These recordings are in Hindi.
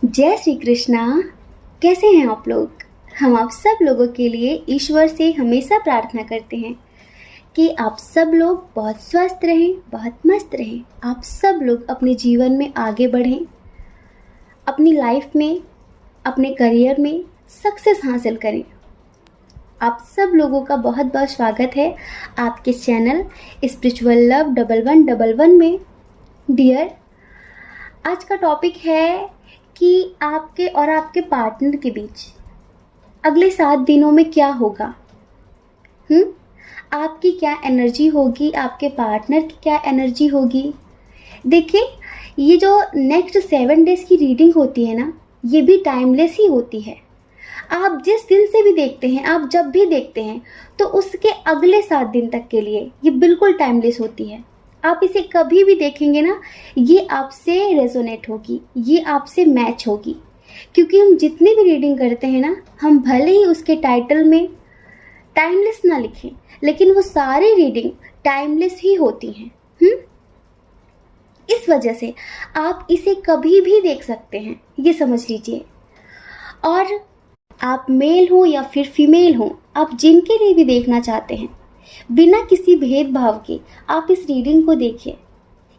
जय श्री कृष्णा। कैसे हैं आप लोग? हम आप सब लोगों के लिए ईश्वर से हमेशा प्रार्थना करते हैं कि आप सब लोग बहुत स्वस्थ रहें, बहुत मस्त रहें। आप सब लोग अपने जीवन में आगे बढ़ें, अपनी लाइफ में, अपने करियर में सक्सेस हासिल करें। आप सब लोगों का बहुत बहुत स्वागत है आपके चैनल स्पिरिचुअल लव 1111 में। डियर, आज का टॉपिक है कि आपके और आपके पार्टनर के बीच अगले 7 दिनों में क्या होगा। आपकी क्या एनर्जी होगी, आपके पार्टनर की क्या एनर्जी होगी। देखिए, ये जो नेक्स्ट 7 डेज की रीडिंग होती है ना, ये भी टाइमलेस ही होती है। आप जिस दिन से भी देखते हैं, आप जब भी देखते हैं, तो उसके अगले 7 दिन तक के लिए ये बिल्कुल टाइमलेस होती है। आप इसे कभी भी देखेंगे ना, ये आपसे रेजोनेट होगी, ये आपसे मैच होगी। क्योंकि हम जितनी भी रीडिंग करते हैं ना, हम भले ही उसके टाइटल में टाइमलेस ना लिखें, लेकिन वो सारी रीडिंग टाइमलेस ही होती हैं। इस वजह से आप इसे कभी भी देख सकते हैं, ये समझ लीजिए। और आप मेल हो या फिर फीमेल हो, आप जिनके लिए भी देखना चाहते हैं, बिना किसी भेदभाव के आप इस रीडिंग को देखिए।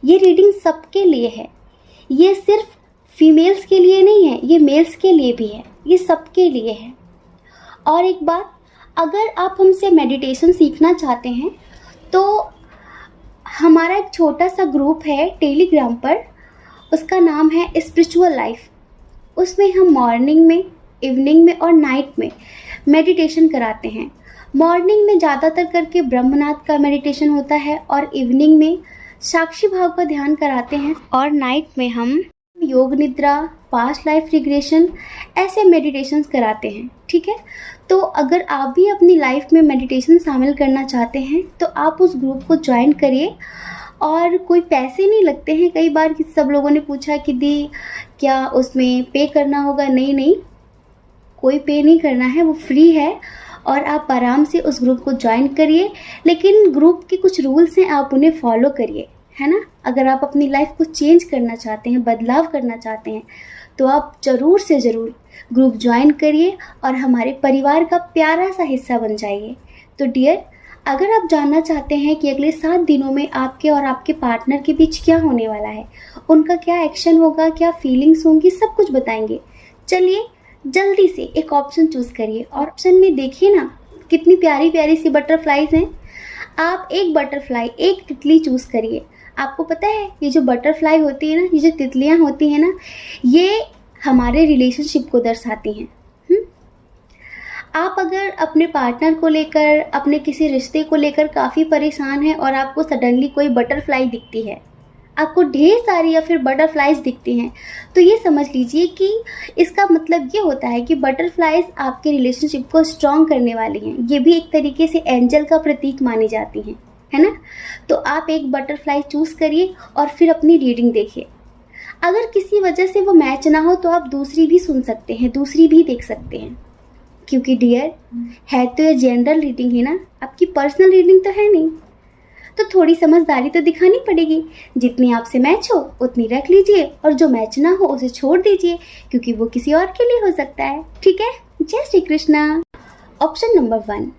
ये रीडिंग सबके लिए है, ये सिर्फ फीमेल्स के लिए नहीं है, ये मेल्स के लिए भी है, ये सबके लिए है। और एक बात, अगर आप हमसे मेडिटेशन सीखना चाहते हैं तो हमारा एक छोटा सा ग्रुप है टेलीग्राम पर, उसका नाम है स्पिरिचुअल लाइफ। उसमें हम मॉर्निंग में, इवनिंग में और नाइट में मेडिटेशन कराते हैं। मॉर्निंग में ज़्यादातर करके ब्रह्मनाथ का मेडिटेशन होता है और इवनिंग में साक्षी भाव का ध्यान कराते हैं, और नाइट में हम योग निद्रा, पास्ट लाइफ रिग्रेशन, ऐसे मेडिटेशंस कराते हैं। ठीक है, तो अगर आप भी अपनी लाइफ में मेडिटेशन शामिल करना चाहते हैं तो आप उस ग्रुप को ज्वाइन करिए। और कोई पैसे नहीं लगते हैं। कई बार सब लोगों ने पूछा कि दी क्या उसमें पे करना होगा? नहीं नहीं, कोई पे नहीं करना है, वो फ्री है और आप आराम से उस ग्रुप को ज्वाइन करिए। लेकिन ग्रुप के कुछ रूल्स हैं, आप उन्हें फॉलो करिए, है ना। अगर आप अपनी लाइफ को चेंज करना चाहते हैं, बदलाव करना चाहते हैं, तो आप ज़रूर से ज़रूर ग्रुप ज्वाइन करिए और हमारे परिवार का प्यारा सा हिस्सा बन जाइए। तो डियर, अगर आप जानना चाहते हैं कि अगले 7 दिनों में आपके और आपके पार्टनर के बीच क्या होने वाला है, उनका क्या एक्शन होगा, क्या फीलिंग्स होंगी, सब कुछ बताएंगे। चलिए जल्दी से एक ऑप्शन चूज़ करिए। और ऑप्शन में देखिए ना, कितनी प्यारी प्यारी सी बटरफ्लाईज हैं। आप एक बटरफ्लाई, एक तितली चूज़ करिए। आपको पता है, ये जो बटरफ्लाई होती है ना, ये जो तितलियाँ होती हैं ना, ये हमारे रिलेशनशिप को दर्शाती हैं। आप अगर अपने पार्टनर को लेकर, अपने किसी रिश्ते को लेकर काफ़ी परेशान हैं और आपको सडनली कोई बटरफ्लाई दिखती है, आपको ढेर सारी या फिर बटरफ्लाईज दिखती हैं, तो ये समझ लीजिए कि इसका मतलब ये होता है कि बटरफ्लाईज आपके रिलेशनशिप को स्ट्रॉन्ग करने वाली हैं। ये भी एक तरीके से एंजल का प्रतीक मानी जाती हैं, है ना। तो आप एक बटरफ्लाई चूज़ करिए और फिर अपनी रीडिंग देखिए। अगर किसी वजह से वो मैच ना हो तो आप दूसरी भी सुन सकते हैं, दूसरी भी देख सकते हैं। क्योंकि डियर, है तो ये जनरल रीडिंग है ना, आपकी पर्सनल रीडिंग तो है नहीं। तो थोड़ी समझदारी तो दिखानी पड़ेगी। जितनी आपसे मैच हो उतनी रख लीजिए, और जो मैच ना हो उसे छोड़ दीजिए, क्योंकि वो किसी और के लिए हो सकता है। ठीक है, जय श्री कृष्णा। ऑप्शन नंबर 1,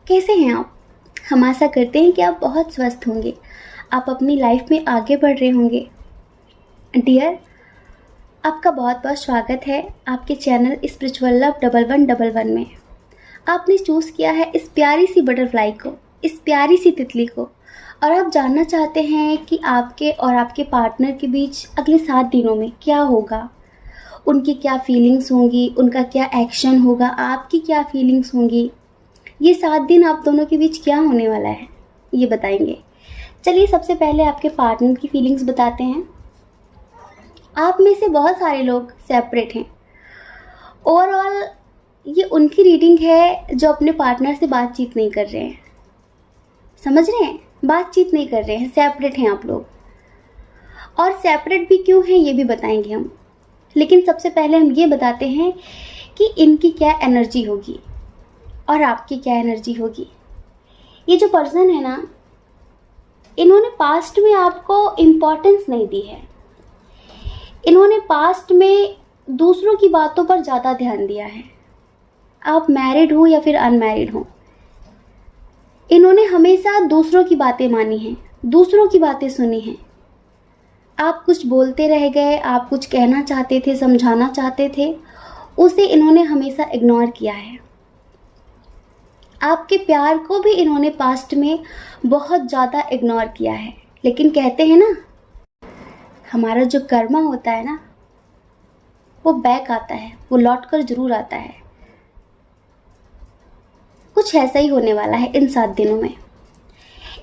कैसे हैं आप? हम आशा करते हैं कि आप बहुत स्वस्थ होंगे, आप अपनी लाइफ में आगे बढ़ रहे होंगे। डियर, आपका बहुत बहुत स्वागत है आपके चैनल स्पिरिचुअल लव 1111 में। आपने चूज़ किया है इस प्यारी सी बटरफ्लाई को, इस प्यारी सी तितली को, और आप जानना चाहते हैं कि आपके और आपके पार्टनर के बीच अगले 7 दिनों में क्या होगा, उनकी क्या फीलिंग्स होंगी, उनका क्या एक्शन होगा, आपकी क्या फीलिंग्स होंगी, ये 7 दिन आप दोनों के बीच क्या होने वाला है, ये बताएंगे। चलिए सबसे पहले आपके पार्टनर की फीलिंग्स बताते हैं। आप में से बहुत सारे लोग सेपरेट हैं। ओवरऑल ये उनकी रीडिंग है जो अपने पार्टनर से बातचीत नहीं कर रहे हैं। समझ रहे हैं? बातचीत नहीं कर रहे हैं, सेपरेट हैं आप लोग। और सेपरेट भी क्यों हैं ये भी बताएंगे हम। लेकिन सबसे पहले हम ये बताते हैं कि इनकी क्या एनर्जी होगी और आपकी क्या एनर्जी होगी। ये जो पर्सन है ना, इन्होंने पास्ट में आपको इम्पोर्टेंस नहीं दी है। इन्होंने पास्ट में दूसरों की बातों पर ज़्यादा ध्यान दिया है। आप मैरिड हो या फिर अनमैरिड हो, इन्होंने हमेशा दूसरों की बातें मानी हैं, दूसरों की बातें सुनी हैं। आप कुछ बोलते रह गए, आप कुछ कहना चाहते थे, समझाना चाहते थे, उसे इन्होंने हमेशा इग्नोर किया है। आपके प्यार को भी इन्होंने पास्ट में बहुत ज़्यादा इग्नोर किया है। लेकिन कहते हैं ना, हमारा जो कर्मा होता है ना, वो बैक आता है, वो लौट कर जरूर आता है। कुछ ऐसा ही होने वाला है इन 7 दिनों में।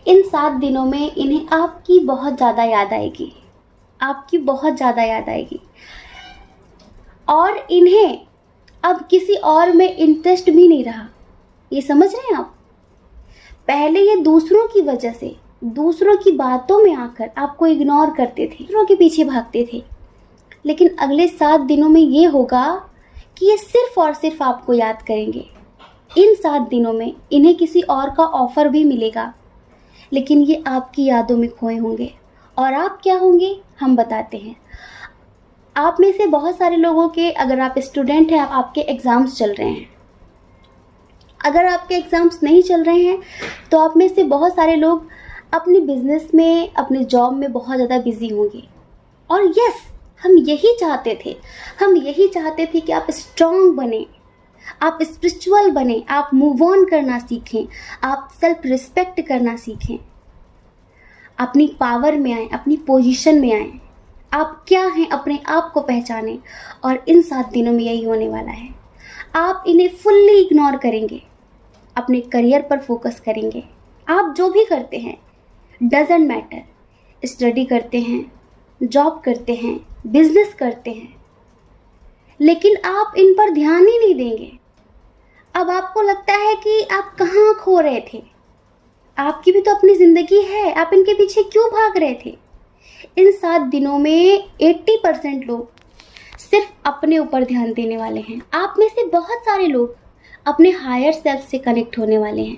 इन 7 दिनों में इन्हें आपकी बहुत ज़्यादा याद आएगी, आपकी बहुत ज़्यादा याद आएगी। और इन्हें अब किसी और में इंटरेस्ट भी नहीं रहा, ये समझ रहे हैं आप। पहले ये दूसरों की वजह से, दूसरों की बातों में आकर आपको इग्नोर करते थे, दूसरों के पीछे भागते थे। लेकिन अगले 7 दिनों में ये होगा कि ये सिर्फ और सिर्फ आपको याद करेंगे। इन 7 दिनों में इन्हें किसी और का ऑफर भी मिलेगा, लेकिन ये आपकी यादों में खोए होंगे। और आप क्या होंगे, हम बताते हैं। आप में से बहुत सारे लोगों के, अगर आप स्टूडेंट हैं, आपके एग्ज़ाम्स चल रहे हैं। अगर आपके एग्ज़ाम्स नहीं चल रहे हैं तो आप में से बहुत सारे लोग अपने बिजनेस में, अपने जॉब में बहुत ज़्यादा बिजी होंगे। और यस, हम यही चाहते थे, हम यही चाहते थे कि आप स्ट्रॉन्ग बने, आप स्पिरिचुअल बने, आप मूव ऑन करना सीखें, आप सेल्फ रिस्पेक्ट करना सीखें, अपनी पावर में आए, अपनी पोजीशन में आए, आप क्या हैं अपने आप को पहचानें। और इन 7 दिनों में यही होने वाला है। आप इन्हें फुल्ली इग्नोर करेंगे, अपने करियर पर फोकस करेंगे। आप जो भी करते हैं डजेंट मैटर, स्टडी करते हैं, जॉब करते हैं, बिजनेस करते हैं, लेकिन आप इन पर ध्यान ही नहीं देंगे। अब आपको लगता है कि आप कहाँ खो रहे थे, आपकी भी तो अपनी ज़िंदगी है, आप इनके पीछे क्यों भाग रहे थे। इन 7 दिनों में 80% लोग सिर्फ अपने ऊपर ध्यान देने वाले हैं। आप में से बहुत सारे लोग अपने हायर सेल्फ से कनेक्ट होने वाले हैं।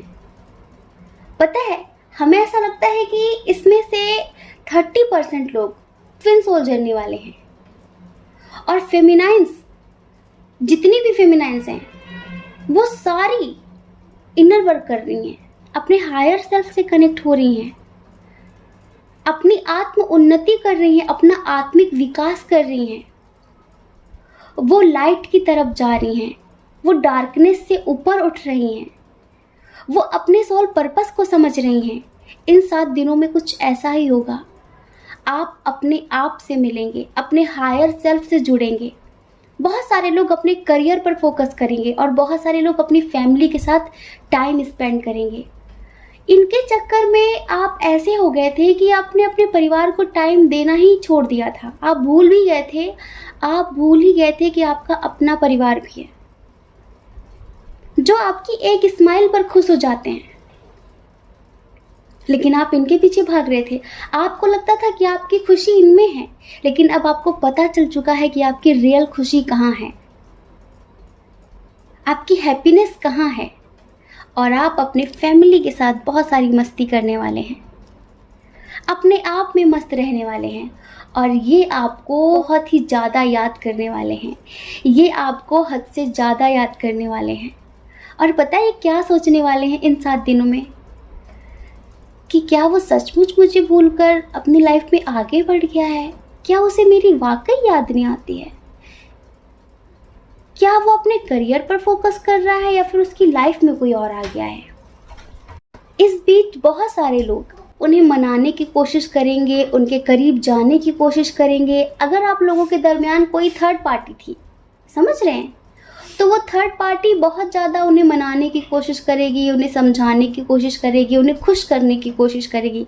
पता है, हमें ऐसा लगता है कि इसमें से 30% लोग ट्विन सोल जर्नी वाले हैं। और फेमिनाइंस, जितनी भी फेमिनाइंस हैं, वो सारी इनर वर्क कर रही हैं, अपने हायर सेल्फ से कनेक्ट हो रही हैं, अपनी आत्म उन्नति कर रही हैं, अपना आत्मिक विकास कर रही हैं। वो लाइट की तरफ जा रही हैं, वो डार्कनेस से ऊपर उठ रही हैं, वो अपने सोल पर्पस को समझ रही हैं। इन 7 दिनों में कुछ ऐसा ही होगा। आप अपने आप से मिलेंगे, अपने हायर सेल्फ से जुड़ेंगे। बहुत सारे लोग अपने करियर पर फोकस करेंगे और बहुत सारे लोग अपनी फैमिली के साथ टाइम स्पेंड करेंगे। इनके चक्कर में आप ऐसे हो गए थे कि आपने अपने परिवार को टाइम देना ही छोड़ दिया था। आप भूल ही गए थे, आप भूल ही गए थे कि आपका अपना परिवार भी है, जो आपकी एक स्माइल पर खुश हो जाते हैं। लेकिन आप इनके पीछे भाग रहे थे। आपको लगता था कि आपकी खुशी इनमें है, लेकिन अब आपको पता चल चुका है कि आपकी रियल खुशी कहाँ है, आपकी हैप्पीनेस कहाँ है। और आप अपने फैमिली के साथ बहुत सारी मस्ती करने वाले हैं, अपने आप में मस्त रहने वाले हैं। और ये आपको बहुत ही ज़्यादा याद करने वाले हैं, ये आपको हद से ज़्यादा याद करने वाले हैं। और पता है क्या सोचने वाले हैं इन 7 दिनों में, कि क्या वो सचमुच मुझे भूलकर अपनी लाइफ में आगे बढ़ गया है, क्या उसे मेरी वाकई याद नहीं आती है, क्या वो अपने करियर पर फोकस कर रहा है या फिर उसकी लाइफ में कोई और आ गया है। इस बीच बहुत सारे लोग उन्हें मनाने की कोशिश करेंगे, उनके करीब जाने की कोशिश करेंगे। अगर आप लोगों के दरमियान कोई थर्ड पार्टी थी, समझ रहे हैं, तो वो थर्ड पार्टी बहुत ज़्यादा उन्हें मनाने की कोशिश करेगी, उन्हें समझाने की कोशिश करेगी, उन्हें खुश करने की कोशिश करेगी।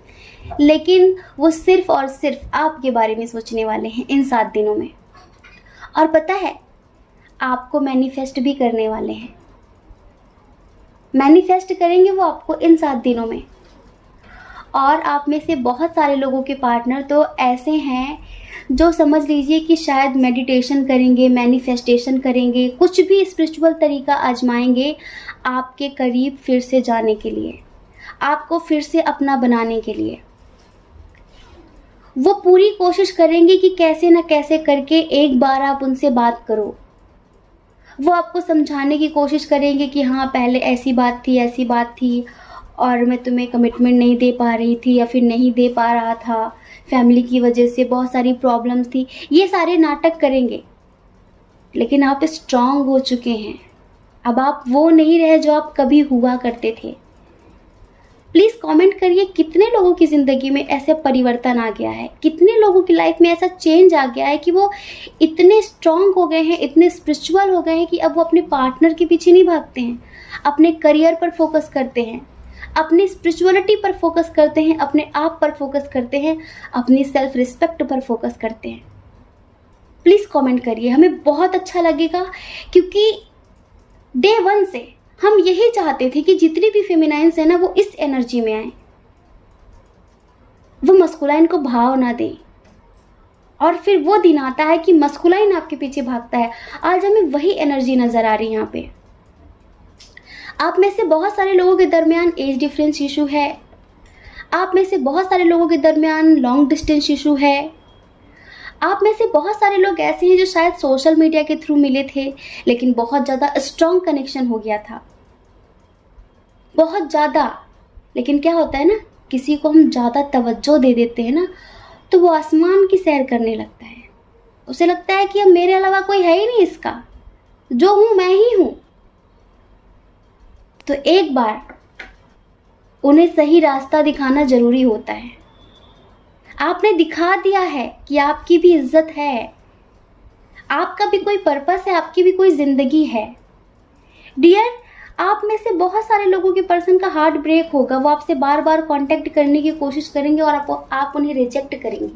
लेकिन वो सिर्फ और सिर्फ आपके बारे में सोचने वाले हैं इन 7 दिनों में। और पता है, आपको मैनिफेस्ट भी करने वाले हैं। मैनिफेस्ट करेंगे वो आपको इन 7 दिनों में। और आप में से बहुत सारे लोगों के पार्टनर तो ऐसे हैं जो समझ लीजिए कि शायद मेडिटेशन करेंगे, मैनिफेस्टेशन करेंगे, कुछ भी स्पिरिचुअल तरीका आजमाएंगे आपके करीब फिर से जाने के लिए, आपको फिर से अपना बनाने के लिए। वो पूरी कोशिश करेंगे कि कैसे ना कैसे करके एक बार आप उनसे बात करो। वो आपको समझाने की कोशिश करेंगे कि हाँ पहले ऐसी बात थी और मैं तुम्हें कमिटमेंट नहीं दे पा रही थी या फिर नहीं दे पा रहा था, फैमिली की वजह से बहुत सारी प्रॉब्लम्स थी। ये सारे नाटक करेंगे, लेकिन आप स्ट्रांग हो चुके हैं। अब आप वो नहीं रहे जो आप कभी हुआ करते थे। प्लीज़ कमेंट करिए कितने लोगों की ज़िंदगी में ऐसे परिवर्तन आ गया है, कितने लोगों की लाइफ में ऐसा चेंज आ गया है कि वो इतने स्ट्रांग हो गए हैं, इतने स्पिरिचुअल हो गए हैं कि अब वो अपने पार्टनर के पीछे नहीं भागते हैं, अपने करियर पर फोकस करते हैं, अपनी स्पिरिचुअलिटी पर फोकस करते हैं, अपने आप पर फोकस करते हैं, अपनी सेल्फ रिस्पेक्ट पर फोकस करते हैं। प्लीज़ कमेंट करिए, हमें बहुत अच्छा लगेगा, क्योंकि डे 1 से हम यही चाहते थे कि जितनी भी फेमिनाइन्स है ना वो इस एनर्जी में आए, वो मस्कुलाइन को भाव ना दें। और फिर वो दिन आता है कि मस्कुलाइन आपके पीछे भागता है। आज हमें वही एनर्जी नजर आ रही है यहाँ पे। आप में से बहुत सारे लोगों के दरमियान एज डिफरेंस इशू है, आप में से बहुत सारे लोगों के दरमियान लॉन्ग डिस्टेंस इशू है, आप में से बहुत सारे लोग ऐसे हैं जो शायद सोशल मीडिया के थ्रू मिले थे लेकिन बहुत ज़्यादा स्ट्रॉन्ग कनेक्शन हो गया था, बहुत ज़्यादा। लेकिन क्या होता है ना, किसी को हम ज़्यादा तवज्जो दे देते हैं ना तो वो आसमान की सैर करने लगता है। उसे लगता है कि अब मेरे अलावा कोई है ही नहीं, इसका जो हूँ मैं ही हूँ। तो एक बार उन्हें सही रास्ता दिखाना ज़रूरी होता है। आपने दिखा दिया है कि आपकी भी इज्जत है, आपका भी कोई पर्पस है, आपकी भी कोई ज़िंदगी है। डियर, आप में से बहुत सारे लोगों के पर्सन का हार्ट ब्रेक होगा, वो आपसे बार बार कांटेक्ट करने की कोशिश करेंगे और आप उन्हें रिजेक्ट करेंगे।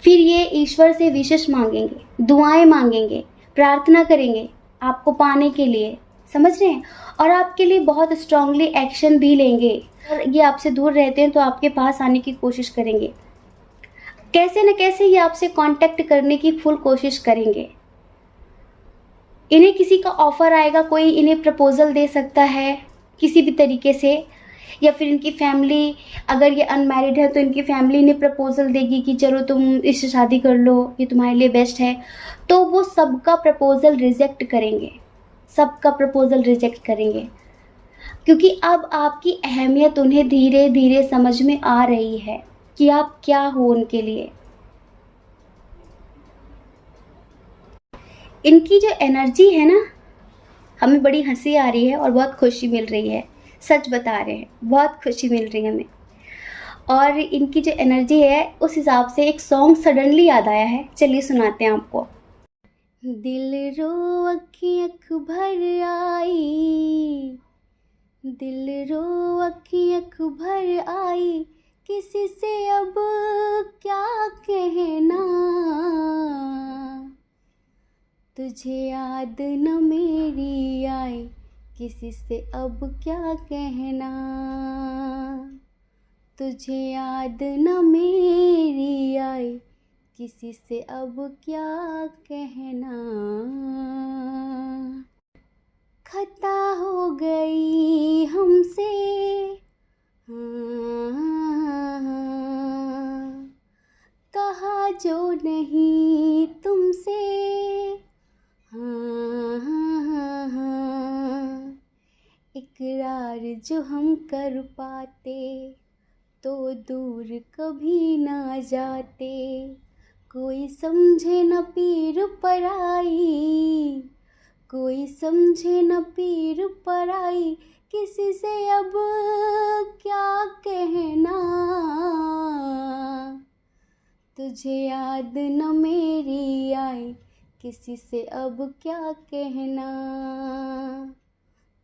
फिर ये ईश्वर से विशेष मांगेंगे, दुआएं मांगेंगे, प्रार्थना करेंगे आपको पाने के लिए, समझ रहे हैं? और आपके लिए बहुत स्ट्रांगली एक्शन भी लेंगे। और ये आपसे दूर रहते हैं तो आपके पास आने की कोशिश करेंगे, कैसे न कैसे ये आपसे कांटेक्ट करने की फुल कोशिश करेंगे। इन्हें किसी का ऑफर आएगा, कोई इन्हें प्रपोजल दे सकता है किसी भी तरीके से, या फिर इनकी फैमिली, अगर ये अनमैरिड है तो इनकी फैमिली इन्हें प्रपोजल देगी कि चलो तुम इससे शादी कर लो, ये तुम्हारे लिए बेस्ट है। तो वो सबका प्रपोजल रिजेक्ट करेंगे, सबका प्रपोजल रिजेक्ट करेंगे, क्योंकि अब आपकी अहमियत उन्हें धीरे धीरे समझ में आ रही है कि आप क्या हो उनके लिए। इनकी जो एनर्जी है ना, हमें बड़ी हंसी आ रही है और बहुत खुशी मिल रही है। सच बता रहे हैं, बहुत खुशी मिल रही है हमें। और इनकी जो एनर्जी है उस हिसाब से एक सॉन्ग सडनली याद आया है, चलिए सुनाते हैं आपको। दिल रो अखी अख भर आई, दिल रो अखी अख भर आई, किसी से अब क्या कहना, तुझे याद न मेरी आई, किसी से अब क्या कहना, तुझे याद न मेरी आई, किसी से अब क्या कहना, खता हो गई हमसे कहा जो नहीं तुमसे, इकरार जो हम कर पाते तो दूर कभी ना जाते, कोई समझे न पीर पराई, कोई समझे न पीर पराई, किसी से अब क्या कहना, तुझे याद न मेरी आई, किसी से अब क्या कहना,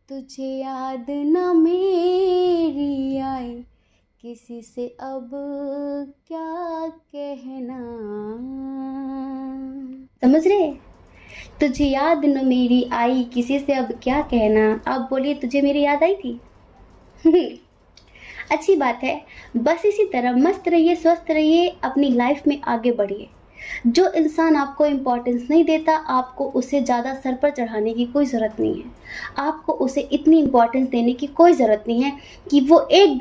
तुझे याद न मेरी आई, किसी से अब क्या कहना। समझ रहे? तुझे याद न मेरी आई, किसी से अब क्या कहना। आप बोलिए, तुझे मेरी याद आई थी? अच्छी बात है। बस इसी तरह मस्त रहिए, स्वस्थ रहिए, अपनी लाइफ में आगे बढ़िए। जो इंसान आपको इम्पोर्टेंस नहीं देता, आपको उसे ज़्यादा सर पर चढ़ाने की कोई ज़रूरत नहीं है। आपको उसे इतनी इम्पोर्टेंस देने की कोई ज़रूरत नहीं है कि वो एक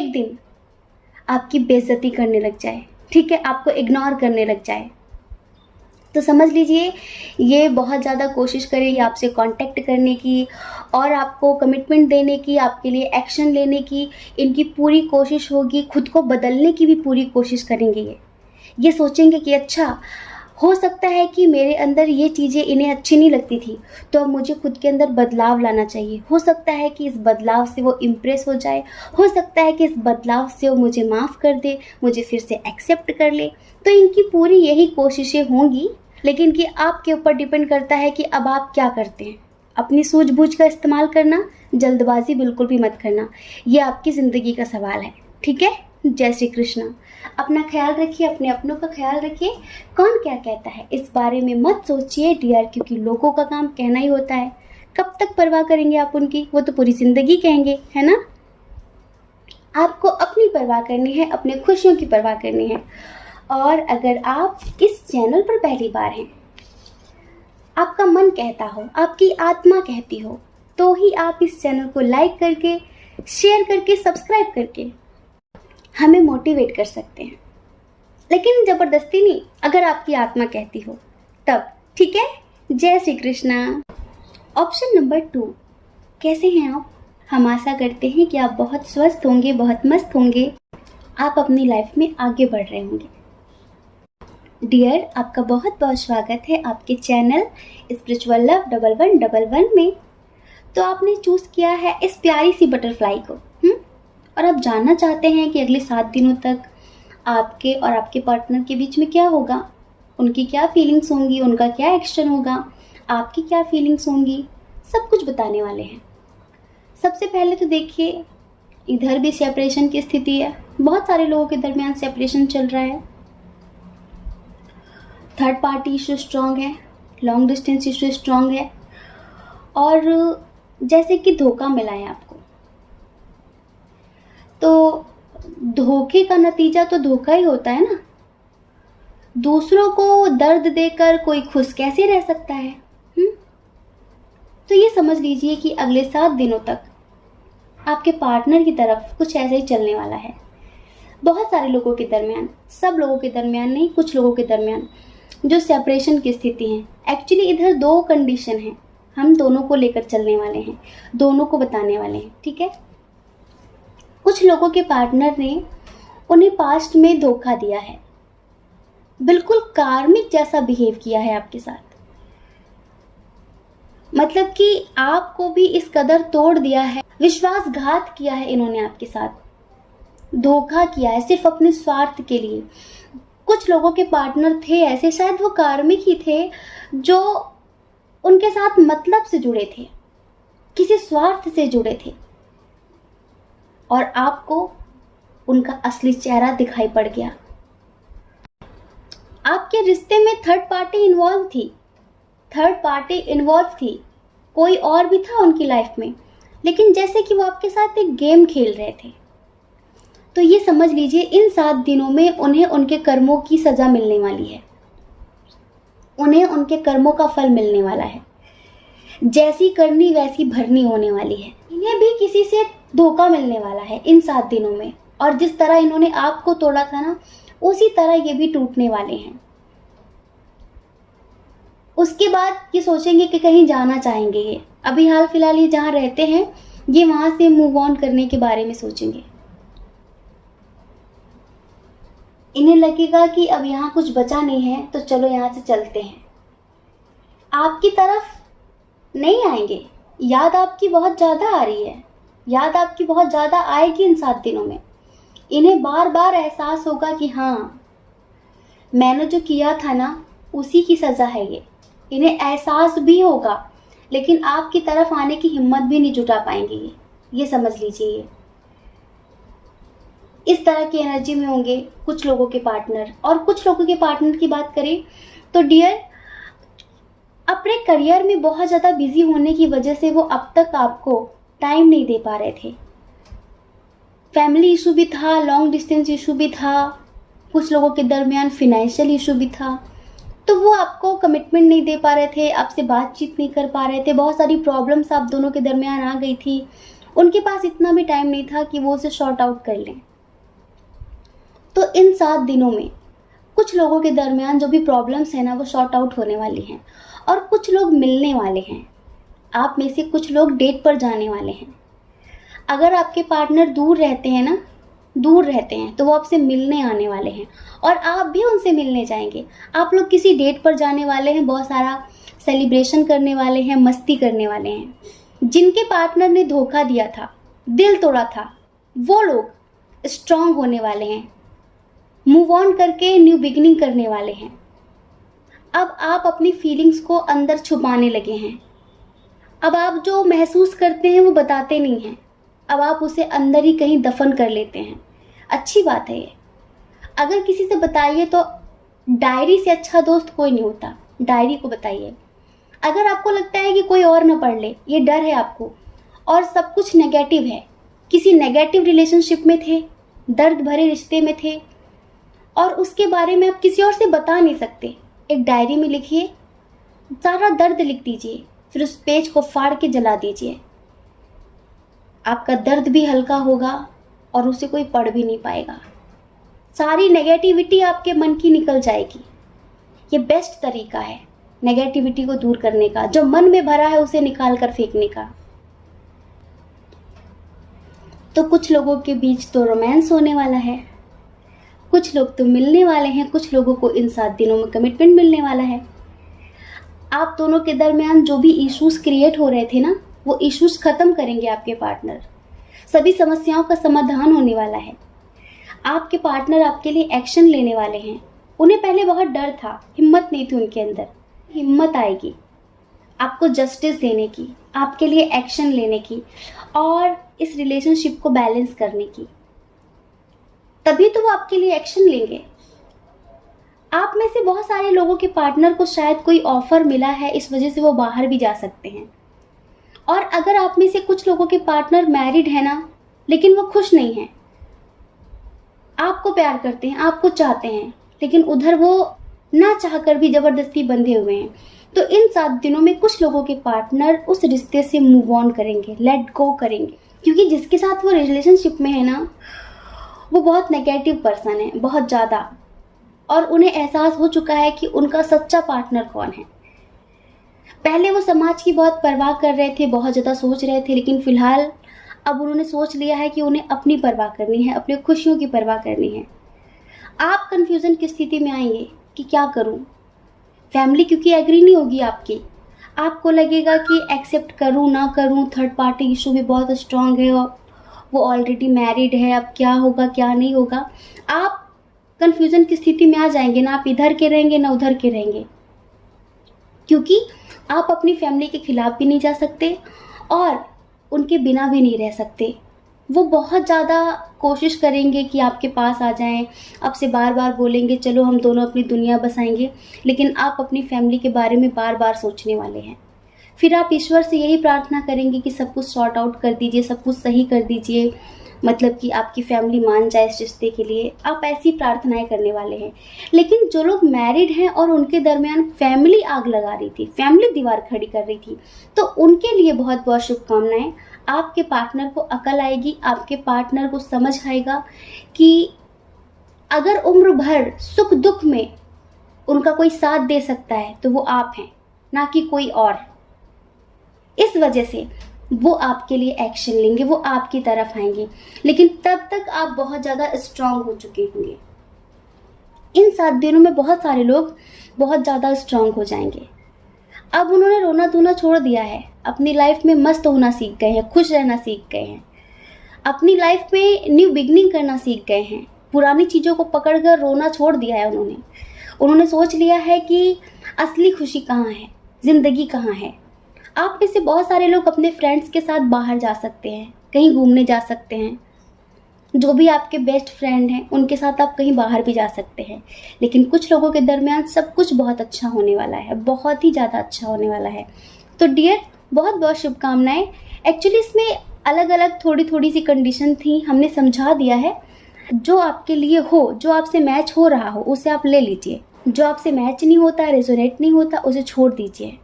दिन आपकी बेइज्जती करने लग जाए, ठीक है, आपको इग्नोर करने लग जाए, तो समझ लीजिए ये बहुत ज़्यादा कोशिश करेगी आपसे कांटेक्ट करने की और आपको कमिटमेंट देने की, आपके लिए एक्शन लेने की इनकी पूरी कोशिश होगी। खुद को बदलने की भी पूरी कोशिश करेंगे ये सोचेंगे कि अच्छा हो सकता है कि मेरे अंदर ये चीज़ें इन्हें अच्छी नहीं लगती थी, तो अब मुझे खुद के अंदर बदलाव लाना चाहिए। हो सकता है कि इस बदलाव से वो इम्प्रेस हो जाए, हो सकता है कि इस बदलाव से वो मुझे माफ़ कर दे, मुझे फिर से एक्सेप्ट कर ले। तो इनकी पूरी यही कोशिशें होंगी, लेकिन कि आपके ऊपर डिपेंड करता है कि अब आप क्या करते हैं। अपनी सूझबूझ का इस्तेमाल करना, जल्दबाजी बिल्कुल भी मत करना, ये आपकी ज़िंदगी का सवाल है, ठीक है। जय श्री कृष्ण। अपना ख्याल रखिए, अपने अपनों का ख्याल रखिए। कौन क्या कहता है इस बारे में मत सोचिए डियर, क्योंकि लोगों का काम कहना ही होता है। कब तक परवाह करेंगे आप उनकी, वो तो पूरी ज़िंदगी कहेंगे, है ना। आपको अपनी परवाह करनी है, अपने खुशियों की परवाह करनी है। और अगर आप इस चैनल पर पहली बार हैं, आपका मन कहता हो, आपकी आत्मा कहती हो, तो ही आप इस चैनल को लाइक करके, शेयर करके, सब्सक्राइब करके हमें मोटिवेट कर सकते हैं, लेकिन ज़बरदस्ती नहीं, अगर आपकी आत्मा कहती हो तब, ठीक है। जय श्री कृष्णा। ऑप्शन नंबर 2, कैसे हैं आप? हम आशा करते हैं कि आप बहुत स्वस्थ होंगे, बहुत मस्त होंगे, आप अपनी लाइफ में आगे बढ़ रहे होंगे। डियर, आपका बहुत बहुत स्वागत है आपके चैनल स्पिरिचुअल लव 1111 में। तो आपने चूज़ किया है इस प्यारी सी बटरफ्लाई को, और आप जानना चाहते हैं कि अगले 7 दिनों तक आपके और आपके पार्टनर के बीच में क्या होगा, उनकी क्या फीलिंग्स होंगी, उनका क्या एक्शन होगा, आपकी क्या फीलिंग्स होंगी, सब कुछ बताने वाले हैं। सबसे पहले तो देखिए, इधर भी सेपरेशन की स्थिति है, बहुत सारे लोगों के दरमियान सेपरेशन चल रहा है। थर्ड पार्टी इशू स्ट्रांग है, लॉन्ग डिस्टेंस इशू स्ट्रांग है, और जैसे कि धोखा मिला है आपको, तो धोखे का नतीजा तो धोखा ही होता है ना। दूसरों को दर्द देकर कोई खुश कैसे रह सकता है? तो ये समझ लीजिए कि अगले 7 दिनों तक आपके पार्टनर की तरफ कुछ ऐसे ही चलने वाला है। बहुत सारे लोगों के दरमियान, सब लोगों के दरमियान नहीं, कुछ लोगों के दरमियान जो सेपरेशन की स्थिति है। एक्चुअली इधर 2 कंडीशन है, हम दोनों को लेकर चलने वाले हैं, दोनों को बताने वाले हैं, ठीक है। कुछ लोगों के पार्टनर ने उन्हें पास्ट में धोखा दिया है, बिल्कुल कार्मिक जैसा बिहेव किया है आपके साथ, मतलब कि आपको भी इस कदर तोड़ दिया है, विश्वासघात किया है इन्होंने आपके साथ, धोखा किया है सिर्फ अपने स्वार्थ के लिए। कुछ लोगों के पार्टनर थे ऐसे, शायद वो कार्मिक ही थे, जो उनके साथ मतलब से जुड़े थे, किसी स्वार्थ से जुड़े थे, और आपको उनका असली चेहरा दिखाई पड़ गया। आपके रिश्ते में थर्ड पार्टी इन्वॉल्व थी, कोई और भी था उनकी लाइफ में, लेकिन जैसे कि वो आपके साथ एक गेम खेल रहे थे। तो ये समझ लीजिए इन 7 दिनों में उन्हें उनके कर्मों की सजा मिलने वाली है, उन्हें उनके कर्मों का फल मिलने वाला है, जैसी करनी वैसी भरनी होने वाली है। इन्हें भी किसी से धोखा मिलने वाला है इन 7 दिनों में, और जिस तरह इन्होंने आपको तोड़ा था ना, उसी तरह ये भी टूटने वाले हैं। उसके बाद ये सोचेंगे कि कहीं जाना चाहेंगे, ये अभी हाल फिलहाल ये जहाँ रहते हैं, ये वहां से मूव ऑन करने के बारे में सोचेंगे। इन्हें लगेगा कि अब यहाँ कुछ बचा नहीं है, तो चलो यहाँ से चलते हैं। आपकी तरफ नहीं आएंगे, याद आपकी बहुत ज़्यादा आ रही है, याद आपकी बहुत ज़्यादा आएगी इन 7 दिनों में। इन्हें बार बार एहसास होगा कि हाँ, मैंने जो किया था ना, उसी की सज़ा है ये। इन्हें एहसास भी होगा, लेकिन आपकी तरफ आने की हिम्मत भी नहीं जुटा पाएंगे ये समझ लीजिए। ये इस तरह की एनर्जी में होंगे कुछ लोगों के पार्टनर। और कुछ लोगों के पार्टनर की बात करें तो डियर, अपने करियर में बहुत ज़्यादा बिजी होने की वजह से वो अब तक आपको टाइम नहीं दे पा रहे थे। फैमिली इशू भी था, लॉन्ग डिस्टेंस इशू भी था, कुछ लोगों के दरमियान फिनेंशियल इशू भी था, तो वो आपको कमिटमेंट नहीं दे पा रहे थे, आपसे बातचीत नहीं कर पा रहे थे, बहुत सारी प्रॉब्लम्स आप दोनों के दरमियान आ गई थी। उनके पास इतना भी टाइम नहीं था कि वो उसे शॉर्ट आउट कर लें। तो इन 7 दिनों में कुछ लोगों के दरमियान जो भी प्रॉब्लम्स है ना वो सॉर्ट आउट होने वाली हैं और कुछ लोग मिलने वाले हैं। आप में से कुछ लोग डेट पर जाने वाले हैं। अगर आपके पार्टनर दूर रहते हैं तो वो आपसे मिलने आने वाले हैं और आप भी उनसे मिलने जाएंगे। आप लोग किसी डेट पर जाने वाले हैं, बहुत सारा सेलिब्रेशन करने वाले हैं, मस्ती करने वाले हैं। जिनके पार्टनर ने धोखा दिया था, दिल तोड़ा था, वो लोग स्ट्रांग होने वाले हैं, मूव ऑन करके न्यू बिगिनिंग करने वाले हैं। अब आप अपनी फीलिंग्स को अंदर छुपाने लगे हैं। अब आप जो महसूस करते हैं वो बताते नहीं हैं। अब आप उसे अंदर ही कहीं दफन कर लेते हैं। अच्छी बात है ये। अगर किसी से बताइए तो डायरी से अच्छा दोस्त कोई नहीं होता। डायरी को बताइए। अगर आपको लगता है कि कोई और ना पढ़ ले, ये डर है आपको और सब कुछ नेगेटिव है, किसी नेगेटिव रिलेशनशिप में थे, दर्द भरे रिश्ते में थे और उसके बारे में आप किसी और से बता नहीं सकते, एक डायरी में लिखिए, सारा दर्द लिख दीजिए, फिर उस पेज को फाड़ के जला दीजिए। आपका दर्द भी हल्का होगा और उसे कोई पढ़ भी नहीं पाएगा। सारी नेगेटिविटी आपके मन की निकल जाएगी। ये बेस्ट तरीका है नेगेटिविटी को दूर करने का। जो मन में भरा है उसे निकाल कर फेंकने का। तो कुछ लोगों के बीच तो रोमांस होने वाला है, कुछ लोग तो मिलने वाले हैं, कुछ लोगों को इन 7 दिनों में कमिटमेंट मिलने वाला है। आप दोनों के दरमियान जो भी इश्यूज क्रिएट हो रहे थे ना, वो इश्यूज खत्म करेंगे आपके पार्टनर। सभी समस्याओं का समाधान होने वाला है। आपके पार्टनर आपके लिए एक्शन लेने वाले हैं। उन्हें पहले बहुत डर था, हिम्मत नहीं थी उनके अंदर। हिम्मत आएगी आपको जस्टिस देने की, आपके लिए एक्शन लेने की और इस रिलेशनशिप को बैलेंस करने की। तभी तो वो आपके लिए एक्शन लेंगे। आप में से बहुत सारे लोगों के पार्टनर को शायद कोई ऑफर मिला है, इस वजह से वो बाहर भी जा सकते हैं। और अगर आप में से कुछ लोगों के पार्टनर मैरिड है ना, लेकिन वो खुश नहीं है, आपको प्यार करते हैं, आपको चाहते हैं, लेकिन उधर वो ना चाहकर भी जबरदस्ती बंधे हुए हैं, तो इन 7 दिनों में कुछ लोगों के पार्टनर उस रिश्ते से मूव ऑन करेंगे, लेट गो करेंगे। क्योंकि जिसके साथ वो रिलेशनशिप में है ना, वो बहुत नेगेटिव पर्सन है, बहुत ज़्यादा, और उन्हें एहसास हो चुका है कि उनका सच्चा पार्टनर कौन है। पहले वो समाज की बहुत परवाह कर रहे थे, बहुत ज़्यादा सोच रहे थे, लेकिन फिलहाल अब उन्होंने सोच लिया है कि उन्हें अपनी परवाह करनी है, अपनी खुशियों की परवाह करनी है। आप कंफ्यूजन की स्थिति में आएंगे कि क्या करूं। फैमिली क्योंकि एग्री नहीं होगी आपकी, आपको लगेगा कि एक्सेप्ट करूं ना करूं, थर्ड पार्टी इशू भी बहुत स्ट्रांग है और वो ऑलरेडी मैरिड है, अब क्या होगा क्या नहीं होगा। आप कंफ्यूजन की स्थिति में आ जाएंगे, ना आप इधर के रहेंगे ना उधर के रहेंगे, क्योंकि आप अपनी फैमिली के खिलाफ भी नहीं जा सकते और उनके बिना भी नहीं रह सकते। वो बहुत ज़्यादा कोशिश करेंगे कि आपके पास आ जाएं, आपसे बार बार बोलेंगे चलो हम दोनों अपनी दुनिया बसाएंगे, लेकिन आप अपनी फैमिली के बारे में बार बार सोचने वाले हैं। फिर आप ईश्वर से यही प्रार्थना करेंगे कि सब कुछ सॉर्ट आउट कर दीजिए, सब कुछ सही कर दीजिए, मतलब कि आपकी फैमिली मान जाए इस रिश्ते के लिए। आप ऐसी प्रार्थनाएं करने वाले हैं। लेकिन जो लोग मैरिड हैं और उनके दरमियान फैमिली आग लगा रही थी, फैमिली दीवार खड़ी कर रही थी, तो उनके लिए बहुत बहुत शुभकामनाएं। आपके पार्टनर को अकल आएगी, आपके पार्टनर को समझ आएगा कि अगर उम्र भर सुख दुख में उनका कोई साथ दे सकता है तो वो आप हैं, ना कि कोई और। इस वजह से वो आपके लिए एक्शन लेंगे, वो आपकी तरफ आएंगे, लेकिन तब तक आप बहुत ज़्यादा स्ट्रांग हो चुके होंगे। इन 7 दिनों में बहुत सारे लोग बहुत ज़्यादा स्ट्रांग हो जाएंगे। अब उन्होंने रोना धोना छोड़ दिया है, अपनी लाइफ में मस्त होना सीख गए हैं, खुश रहना सीख गए हैं, अपनी लाइफ में न्यू बिगनिंग करना सीख गए हैं। पुरानी चीज़ों को पकड़कर रोना छोड़ दिया है उन्होंने सोच लिया है कि असली खुशी कहाँ है, ज़िंदगी कहाँ है। आप में से बहुत सारे लोग अपने फ्रेंड्स के साथ बाहर जा सकते हैं, कहीं घूमने जा सकते हैं। जो भी आपके बेस्ट फ्रेंड हैं उनके साथ आप कहीं बाहर भी जा सकते हैं। लेकिन कुछ लोगों के दरमियान सब कुछ बहुत अच्छा होने वाला है, बहुत ही ज़्यादा अच्छा होने वाला है। तो डियर, बहुत बहुत शुभकामनाएं। एक्चुअली इसमें अलग अलग थोड़ी थोड़ी सी कंडीशन थी, हमने समझा दिया है। जो आपके लिए हो, जो आपसे मैच हो रहा हो उसे आप ले लीजिए, जो आपसे मैच नहीं होता, रेजोनेट नहीं होता, उसे छोड़ दीजिए।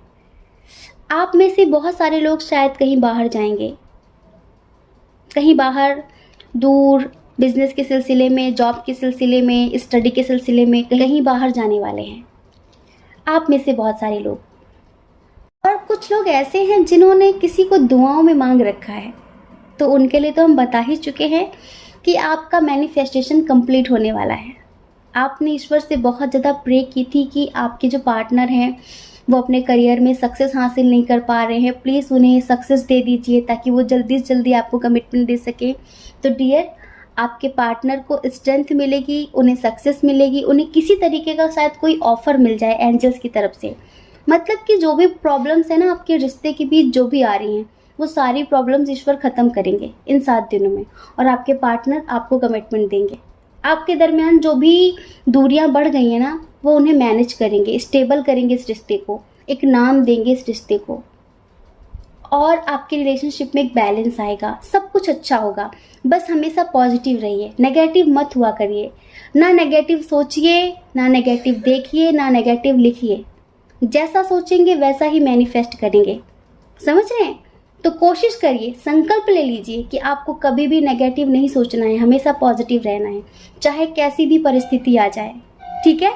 आप में से बहुत सारे लोग शायद कहीं बाहर जाएंगे, कहीं बाहर दूर बिजनेस के सिलसिले में, जॉब के सिलसिले में, स्टडी के सिलसिले में कहीं बाहर जाने वाले हैं, आप में से बहुत सारे लोग। और कुछ लोग ऐसे हैं जिन्होंने किसी को दुआओं में मांग रखा है, तो उनके लिए तो हम बता ही चुके हैं कि आपका मैनिफेस्टेशन कंप्लीट होने वाला है। आपने ईश्वर से बहुत ज़्यादा प्रे की थी कि आपके जो पार्टनर हैं वो अपने करियर में सक्सेस हासिल नहीं कर पा रहे हैं, प्लीज़ उन्हें सक्सेस दे दीजिए ताकि वो जल्दी से जल्दी आपको कमिटमेंट दे सके। तो डियर, आपके पार्टनर को स्ट्रेंथ मिलेगी, उन्हें सक्सेस मिलेगी, उन्हें किसी तरीके का शायद कोई ऑफ़र मिल जाए एंजल्स की तरफ से। मतलब कि जो भी प्रॉब्लम्स है ना आपके रिश्ते के बीच जो भी आ रही हैं, वो सारी प्रॉब्लम्स ईश्वर ख़त्म करेंगे इन 7 दिनों में, और आपके पार्टनर आपको कमिटमेंट देंगे। आपके दरमियान जो भी दूरियां बढ़ गई हैं ना, वो उन्हें मैनेज करेंगे, स्टेबल करेंगे इस रिश्ते को, एक नाम देंगे इस रिश्ते को, और आपके रिलेशनशिप में एक बैलेंस आएगा, सब कुछ अच्छा होगा। बस हमेशा पॉजिटिव रहिए, नेगेटिव मत हुआ करिए। ना नेगेटिव सोचिए, ना नेगेटिव देखिए, ना नेगेटिव लिखिए। जैसा सोचेंगे वैसा ही मैनिफेस्ट करेंगे, समझ रहे हैं? तो कोशिश करिए, संकल्प ले लीजिए कि आपको कभी भी नेगेटिव नहीं सोचना है, हमेशा पॉजिटिव रहना है, चाहे कैसी भी परिस्थिति आ जाए, ठीक है?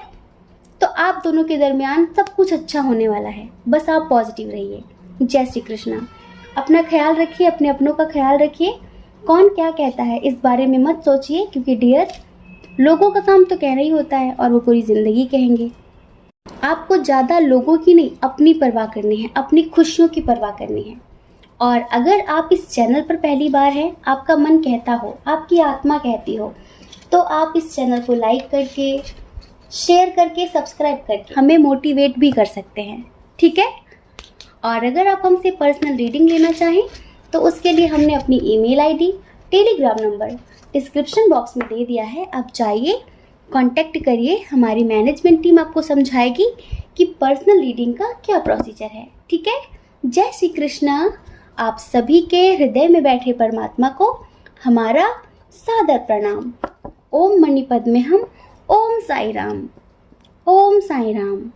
तो आप दोनों के दरमियान सब कुछ अच्छा होने वाला है, बस आप पॉजिटिव रहिए। जय श्री कृष्णा। अपना ख्याल रखिए, अपने अपनों का ख्याल रखिए। कौन क्या कहता है इस बारे में मत सोचिए, क्योंकि डियर, लोगों का काम तो कहना ही होता है और वो पूरी ज़िंदगी कहेंगे। आपको ज़्यादा लोगों की नहीं, अपनी परवाह करनी है, अपनी खुशियों की परवाह करनी है। और अगर आप इस चैनल पर पहली बार हैं, आपका मन कहता हो, आपकी आत्मा कहती हो, तो आप इस चैनल को लाइक करके, शेयर करके, सब्सक्राइब करके हमें मोटिवेट भी कर सकते हैं, ठीक है? और अगर आप हमसे पर्सनल रीडिंग लेना चाहें तो उसके लिए हमने अपनी email ID, Telegram number description box में दे दिया है। आप जाइए, कांटेक्ट करिए, हमारी मैनेजमेंट टीम आपको समझाएगी कि पर्सनल रीडिंग का क्या प्रोसीजर है, ठीक है? जय श्री कृष्णा। आप सभी के हृदय में बैठे परमात्मा को हमारा सादर प्रणाम। ओम मणिपद में हम, ओम साई राम, ओम साई राम।